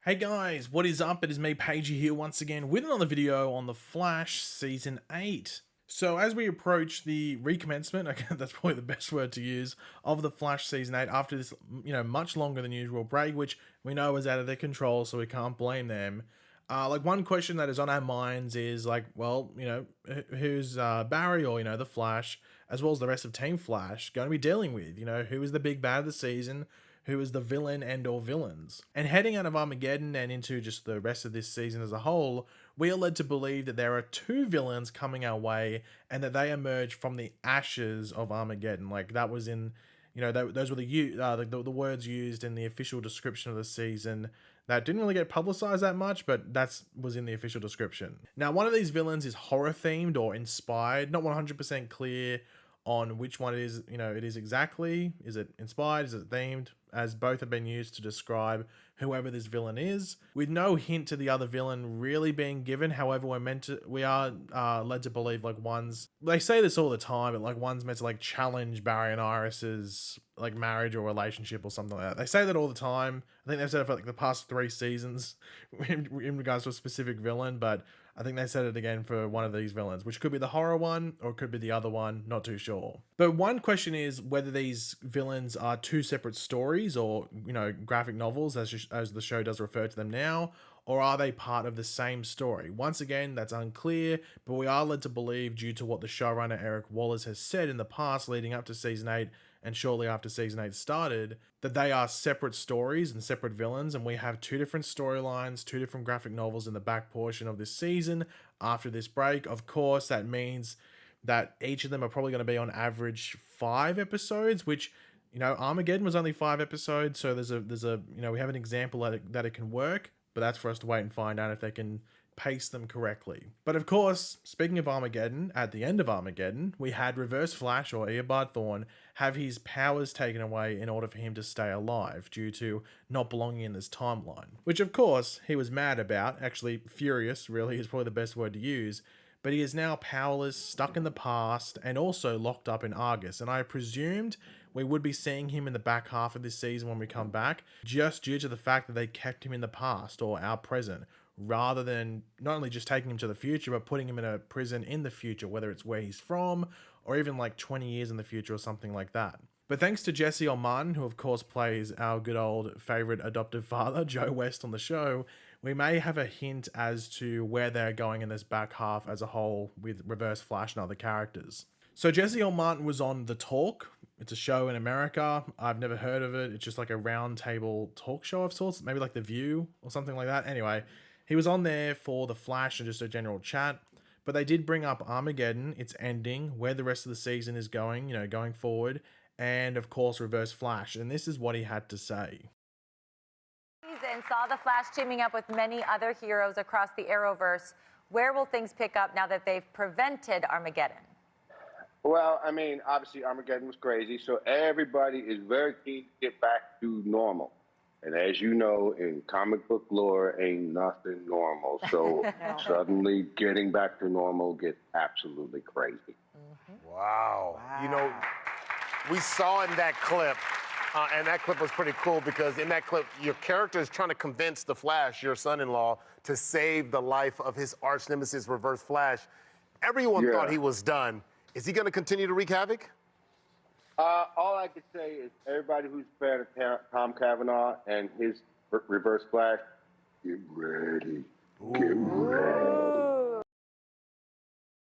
Hey guys, what is up? It is me, Pagey, here once again with another video on The Flash Season 8. So as we approach the recommencement, okay, that's probably the best word to use, of The Flash Season 8 after this, much longer than usual break, which we know is out of their control, so we can't blame them. One question that is on our minds is who's Barry or, the Flash, as well as the rest of Team Flash, going to be dealing with? Who is the big bad of the season? Who is the villain and or villains? And heading out of Armageddon and into just the rest of this season as a whole, we are led to believe that there are two villains coming our way and that they emerge from the ashes of Armageddon. Like that was in, those were the words used in the official description of the season that didn't really get publicized that much, but was in the official description. Now, one of these villains is horror themed or inspired, not 100% clear on which one it is exactly. Is it inspired? Is it themed? As both have been used to describe whoever this villain is, with no hint to the other villain really being given. However, we are led to believe they say this all the time, but one's meant to challenge Barry and Iris's marriage or relationship or something like that. They say that all the time. I think they've said it for the past 3 seasons in regards to a specific villain, but I think they said it again for one of these villains, which could be the horror one or it could be the other one, not too sure. But one question is whether these villains are two separate stories or, graphic novels as the show does refer to them now, or are they part of the same story? Once again, that's unclear, but we are led to believe, due to what the showrunner Eric Wallace has said in the past leading up to Season 8 and shortly after Season 8 started, that they are separate stories and separate villains, and we have two different storylines, two different graphic novels in the back portion of this season after this break. Of course, that means that each of them are probably going to be on average 5 episodes, which, Armageddon was only 5 episodes, so there's a we have an example that it can work, but that's for us to wait and find out if they can pace them correctly. But of course, speaking of Armageddon, at the end of Armageddon, we had Reverse Flash, or Bart Thawne, have his powers taken away in order for him to stay alive due to not belonging in this timeline. Which of course, he was mad about, actually furious really is probably the best word to use, but he is now powerless, stuck in the past, and also locked up in Argus. And I presumed we would be seeing him in the back half of this season when we come back, just due to the fact that they kept him in the past or our present, rather than not only just taking him to the future, but putting him in a prison in the future, whether it's where he's from or even 20 years in the future or something like that. But thanks to Jesse L. Martin, who of course plays our good old favorite adoptive father, Joe West, on the show, we may have a hint as to where they're going in this back half as a whole with Reverse Flash and other characters. So Jesse L. Martin was on The Talk. It's a show in America. I've never heard of it. It's just like a round table talk show of sorts, maybe like The View or something like that. Anyway, he was on there for The Flash and just a general chat, but they did bring up Armageddon, its ending, where the rest of the season is going, going forward, and of course Reverse Flash, and this is what he had to say. And saw the Flash teaming up with many other heroes across the Arrowverse. Where will things pick up now that they've prevented Armageddon? Well, I mean, obviously Armageddon was crazy, so everybody is very keen to get back to normal. And as you know, in comic book lore, ain't nothing normal. So suddenly getting back to normal gets absolutely crazy. Wow. We saw in that clip, and that clip was pretty cool because in that clip, your character is trying to convince the Flash, your son-in-law, to save the life of his arch nemesis, Reverse Flash. Everyone thought he was done. Is he going to continue to wreak havoc? All I can say is everybody who's a fan of Tom Cavanaugh and his Reverse Flash, get ready. Get ready.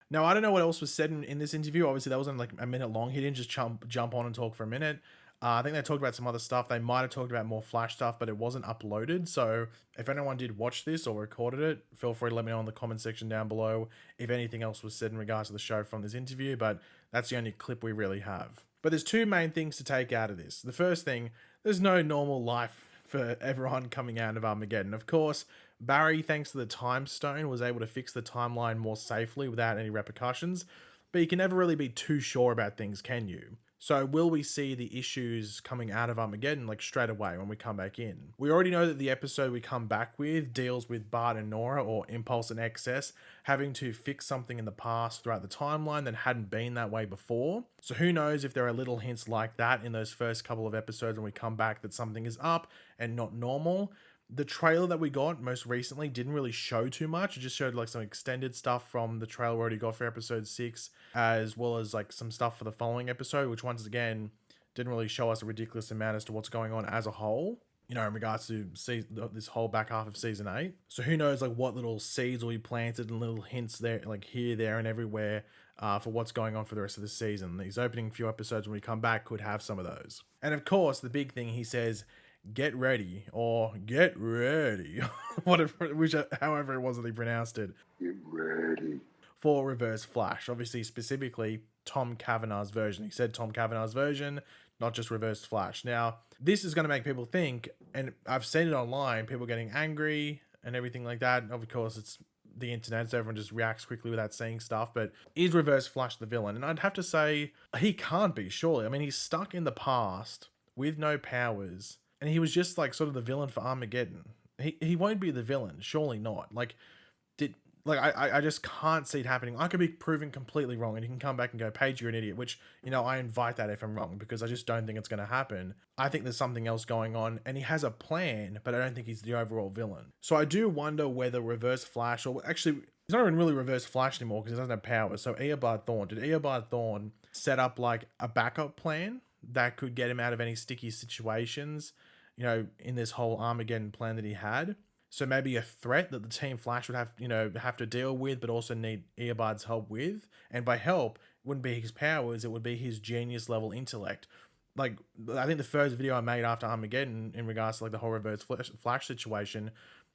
Now, I don't know what else was said in this interview. Obviously, that wasn't a minute long. He didn't just jump on and talk for a minute. I think they talked about some other stuff. They might have talked about more Flash stuff, but it wasn't uploaded. So if anyone did watch this or recorded it, feel free to let me know in the comment section down below if anything else was said in regards to the show from this interview. But that's the only clip we really have. But there's 2 main things to take out of this. The first thing, there's no normal life for everyone coming out of Armageddon. Of course, Barry, thanks to the Time Stone, was able to fix the timeline more safely without any repercussions, but you can never really be too sure about things, can you? So will we see the issues coming out of Armageddon straight away when we come back in? We already know that the episode we come back with deals with Bart and Nora, or Impulse and XS, having to fix something in the past throughout the timeline that hadn't been that way before. So who knows if there are little hints like that in those first couple of episodes when we come back that something is up and not normal. The trailer that we got most recently didn't really show too much. It just showed like some extended stuff from the trailer we already got for episode 6, as well as like some stuff for the following episode, which once again didn't really show us a ridiculous amount as to what's going on as a whole, you know, in regards to this whole back half of season 8. So who knows like what little seeds will be planted and little hints there, like here, there, and everywhere for what's going on for the rest of the season. These opening few episodes when we come back could have some of those. And of course, the big thing he says, get ready, or get ready, whatever, however it was that he pronounced it. Get ready. For Reverse Flash, obviously specifically Tom Cavanagh's version. He said Tom Cavanagh's version, not just Reverse Flash. Now, this is going to make people think, and I've seen it online, people getting angry and everything like that. Of course, it's the internet, so everyone just reacts quickly without seeing stuff. But is Reverse Flash the villain? And I'd have to say he can't be, surely. I mean, he's stuck in the past with no powers, and he was just like sort of the villain for Armageddon. He won't be the villain, surely not. I just can't see it happening. I could be proven completely wrong, and he can come back and go, Paige, you're an idiot, which, you know, I invite that if I'm wrong, because I just don't think it's going to happen. I think there's something else going on, and he has a plan, but I don't think he's the overall villain. So I do wonder whether Reverse Flash, or actually, he's not even really Reverse Flash anymore because he doesn't have powers. So Thawne, did Thawne set up like a backup plan that could get him out of any sticky situations, you know, in this whole Armageddon plan that he had? So maybe a threat that the Team Flash would have to deal with, but also need Eobard's help with. And by help, it wouldn't be his powers, it would be his genius level intellect. Like, I think the first video I made after Armageddon in regards to like the whole Reverse Flash situation,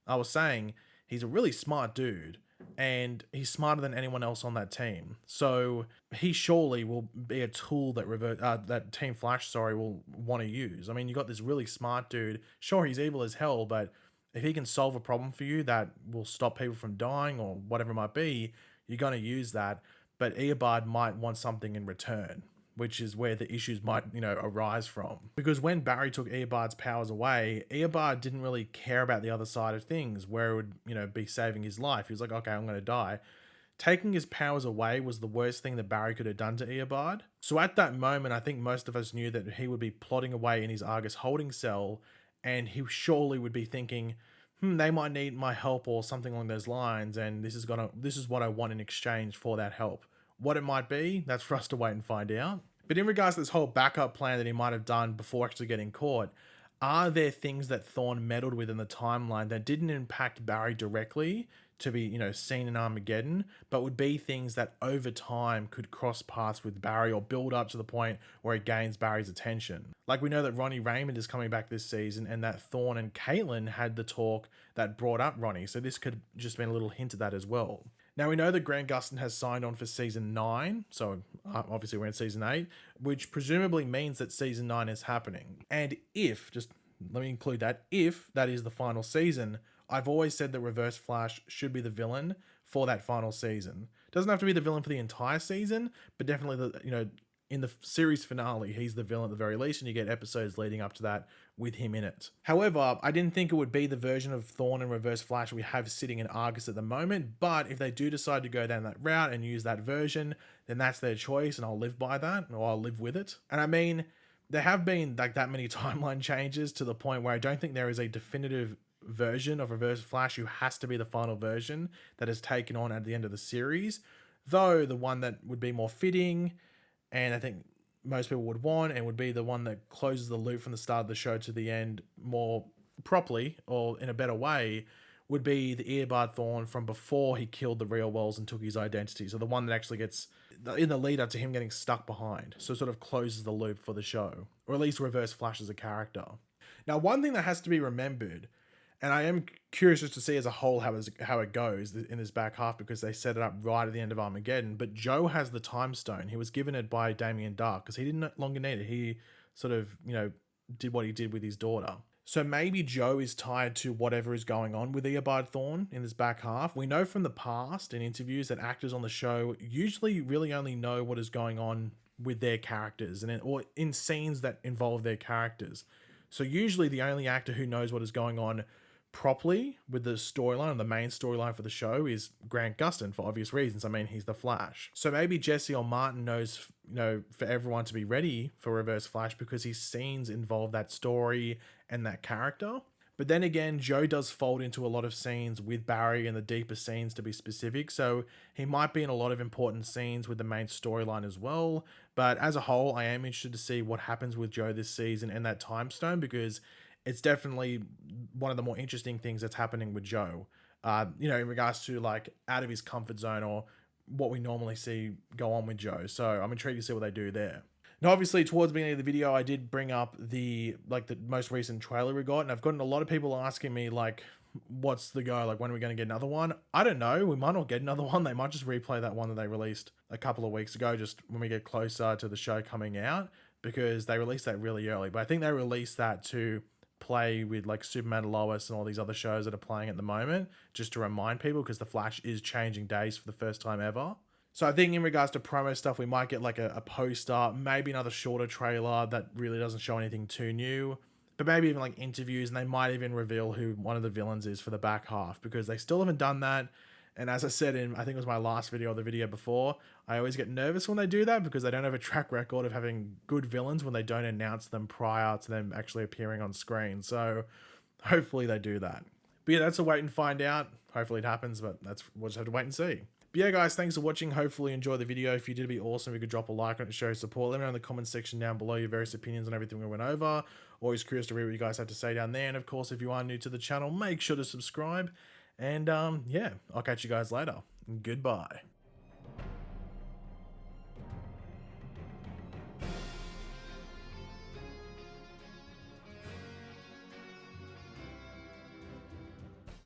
I was saying he's a really smart dude, and he's smarter than anyone else on that team. So he surely will be a tool that that Team Flash, will want to use. I mean, you got this really smart dude. Sure, he's evil as hell, but if he can solve a problem for you that will stop people from dying or whatever it might be, you're going to use that. But Eobard might want something in return, which is where the issues might, arise from. Because when Barry took Eobard's powers away, Eobard didn't really care about the other side of things, where it would, be saving his life. He was like, okay, I'm going to die. Taking his powers away was the worst thing that Barry could have done to Eobard. So at that moment, I think most of us knew that he would be plotting away in his Argus holding cell, and he surely would be thinking, they might need my help or something along those lines, and this is what I want in exchange for that help. What it might be, that's for us to wait and find out. But in regards to this whole backup plan that he might have done before actually getting caught, are there things that Thawne meddled with in the timeline that didn't impact Barry directly to be, seen in Armageddon, but would be things that over time could cross paths with Barry or build up to the point where it gains Barry's attention? Like, we know that Ronnie Raymond is coming back this season, and that Thawne and Caitlin had the talk that brought up Ronnie, so this could just been a little hint of that as well. Now, we know that Grant Gustin has signed on for season 9, so obviously we're in season 8, which presumably means that season 9 is happening. And let me include that, if that is the final season, I've always said that Reverse Flash should be the villain for that final season. Doesn't have to be the villain for the entire season, but definitely in the series finale, he's the villain at the very least, and you get episodes leading up to that with him in it. However, I didn't think it would be the version of Thawne and Reverse Flash we have sitting in Argus at the moment, but if they do decide to go down that route and use that version, then that's their choice, and I'll live by that, or I'll live with it. And I mean, there have been like that many timeline changes to the point where I don't think there is a definitive version of Reverse Flash who has to be the final version that is taken on at the end of the series, though the one that would be more fitting, and I think most people would want, and would be the one that closes the loop from the start of the show to the end more properly or in a better way, would be the Eobard Thawne from before he killed the real Wells and took his identity. So the one that actually gets in the lead up to him getting stuck behind, so it sort of closes the loop for the show, or at least Reverse Flash as a character. Now, one thing that has to be remembered, and I am curious just to see as a whole how it goes in this back half, because they set it up right at the end of Armageddon. But Joe has the time stone. He was given it by Damien Dark because he didn't longer need it. He sort of, did what he did with his daughter. So maybe Joe is tied to whatever is going on with Eobard Thawne in this back half. We know from the past in interviews that actors on the show usually really only know what is going on with their characters or in scenes that involve their characters. So usually the only actor who knows what is going on properly with the storyline, the main storyline for the show, is Grant Gustin, for obvious reasons. I mean, he's the Flash. So maybe Jesse or Martin knows, for everyone to be ready for Reverse Flash because his scenes involve that story and that character. But then again, Joe does fold into a lot of scenes with Barry and the deeper scenes to be specific. So he might be in a lot of important scenes with the main storyline as well. But as a whole, I am interested to see what happens with Joe this season and that time stone, because it's definitely one of the more interesting things that's happening with Joe. You know, in regards to like out of his comfort zone or what we normally see go on with Joe. So I'm intrigued to see what they do there. Now, obviously, towards the beginning of the video, I did bring up the most recent trailer we got, and I've gotten a lot of people asking me, like, what's the go? Like, when are we going to get another one? I don't know. We might not get another one. They might just replay that one that they released a couple of weeks ago, just when we get closer to the show coming out, because they released that really early. But I think they released that to play with, like, Superman and Lois and all these other shows that are playing at the moment, just to remind people, because The Flash is changing days for the first time ever. So I think in regards to promo stuff, we might get like a poster, maybe another shorter trailer that really doesn't show anything too new, but maybe even like interviews, and they might even reveal who one of the villains is for the back half, because they still haven't done that. And as I said in, I think it was my last video or the video before, I always get nervous when they do that, because they don't have a track record of having good villains when they don't announce them prior to them actually appearing on screen. So hopefully they do that. But yeah, that's a wait and find out. Hopefully it happens, but we'll just have to wait and see. But yeah, guys, thanks for watching. Hopefully you enjoyed the video. If you did, it'd be awesome if you could drop a like on it to show support. Let me know in the comment section down below your various opinions on everything we went over. Always curious to read what you guys have to say down there. And of course, if you are new to the channel, make sure to subscribe. And yeah, I'll catch you guys later. Goodbye.